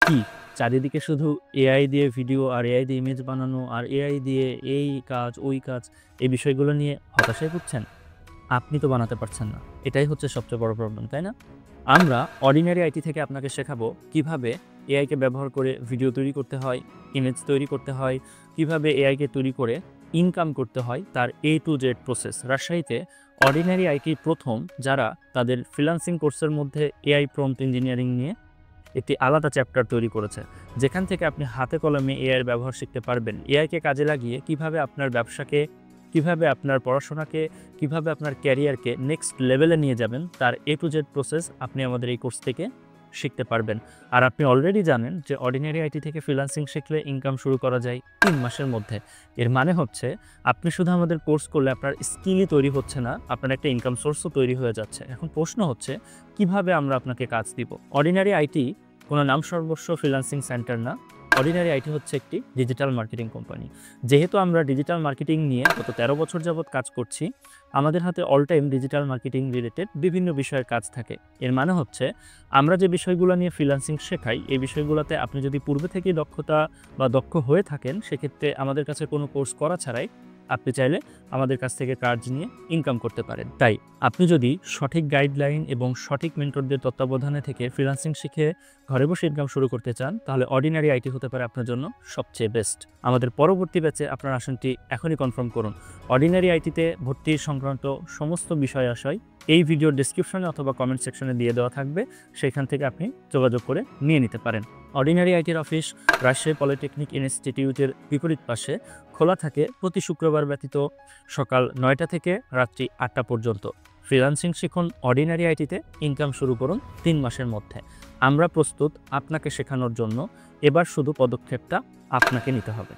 কি চারিদিকে শুধু এআই দিয়ে ভিডিও আর এআই দিয়ে ইমেজ বানানো আর এআই দিয়ে এই কাজ ওই কাজ এই বিষয়গুলো নিয়ে হতাশায় ভুগছেন? আপনি তো বানাতে পারছেন না। এটাই হচ্ছে সবচেয়ে বড় প্রবলেম, তাই না? আমরা অর্ডিনারি আইটি থেকে আপনাকে শেখাবো কিভাবে এআইকে ব্যবহার করে ভিডিও তৈরি করতে হয়, ইমেজ তৈরি করতে হয়, কিভাবে এআইকে তৈরি করে ইনকাম করতে হয়, তার A to Z প্রসেস। রাজশাহীতে অর্ডিনারি আইটি প্রথম যারা তাদের ফ্রিল্যান্সিং কোর্সের মধ্যে এআই প্রম্পট ইঞ্জিনিয়ারিং নিয়ে একটি আলাদা চ্যাপ্টার তৈরি করেছে, যেখান থেকে আপনি হাতে কলমে এআইয়ের ব্যবহার শিখতে পারবেন। এআইকে কাজে লাগিয়ে কিভাবে আপনার ব্যবসাকে, কিভাবে আপনার পড়াশোনাকে, কিভাবে আপনার ক্যারিয়ারকে নেক্সট লেভেলে নিয়ে যাবেন, তার A to Z প্রসেস আপনি আমাদের এই কোর্স থেকে শিখতে পারবেন। আর আপনি অলরেডি জানেন যে অর্ডিনারি আইটি থেকে ফ্রিল্যান্সিং শিখলে ইনকাম শুরু করা যায় 3 মাসের মধ্যে। এর মানে হচ্ছে আপনি শুধু আমাদের কোর্স করলে আপনার স্কিলই তৈরি হচ্ছে না, আপনার একটা ইনকাম সোর্সও তৈরি হয়ে যাচ্ছে। এখন প্রশ্ন হচ্ছে কিভাবে আমরা আপনাকে কাজ দিব? অর্ডিনারি আইটি কোনো নাম সর্বস্ব ফ্রিল্যান্সিং সেন্টার না। অর্ডিনারি আইটি হচ্ছে একটি ডিজিটাল মার্কেটিং কোম্পানি। যেহেতু আমরা ডিজিটাল মার্কেটিং নিয়ে গত 13 বছর যাবৎ কাজ করছি, আমাদের হাতে all time digital marketing related বিভিন্ন বিষয়ের কাজ থাকে। এর মানে হচ্ছে আমরা যে বিষয়গুলো নিয়ে ফ্রিল্যান্সিং শেখাই, এই বিষয়গুলোতে আপনি যদি পূর্বে থেকেই দক্ষ হয়ে থাকেন, সেক্ষেত্রে আমাদের কাছে কোনো কোর্স করা ছাড়াই আপনি চাইলে আমাদের কাছ থেকে কাজ নিয়ে ইনকাম করতে পারেন। তাই আপনি যদি সঠিক গাইডলাইন এবং সঠিক মেন্টরদের তত্ত্বাবধানে থেকে ফ্রিল্যান্সিং শিখে ঘরে বসে ইনকাম শুরু করতে চান, তাহলে অর্ডিনারি আইটি হতে পারে আপনার জন্য সবচেয়ে বেস্ট। আমাদের পরবর্তী ব্যাচে আপনার আসনটি এখনই কনফার্ম করুন। অর্ডিনারি আইটিতে ভর্তি সংক্রান্ত সমস্ত বিষয় আশয় এই ভিডিওর ডেসক্রিপশনে অথবা কমেন্ট সেকশনে দিয়ে দেওয়া থাকবে, সেখান থেকে আপনি যোগাযোগ করে নিয়ে নিতে পারেন। অর্ডিনারি আইটির অফিস রাজশাহী পলিটেকনিক ইনস্টিটিউটের বিপরীত পাশে খোলা থাকে প্রতি শুক্রবার ব্যতীত সকাল 9টা থেকে রাত্রি 8টা পর্যন্ত। ফ্রিল্যান্সিং শিখুন অর্ডিনারি আইটিতে, ইনকাম শুরু করুন 3 মাসের মধ্যে। আমরা প্রস্তুত আপনাকে শেখানোর জন্য। এবার শুধু পদক্ষেপটা আপনাকে নিতে হবে।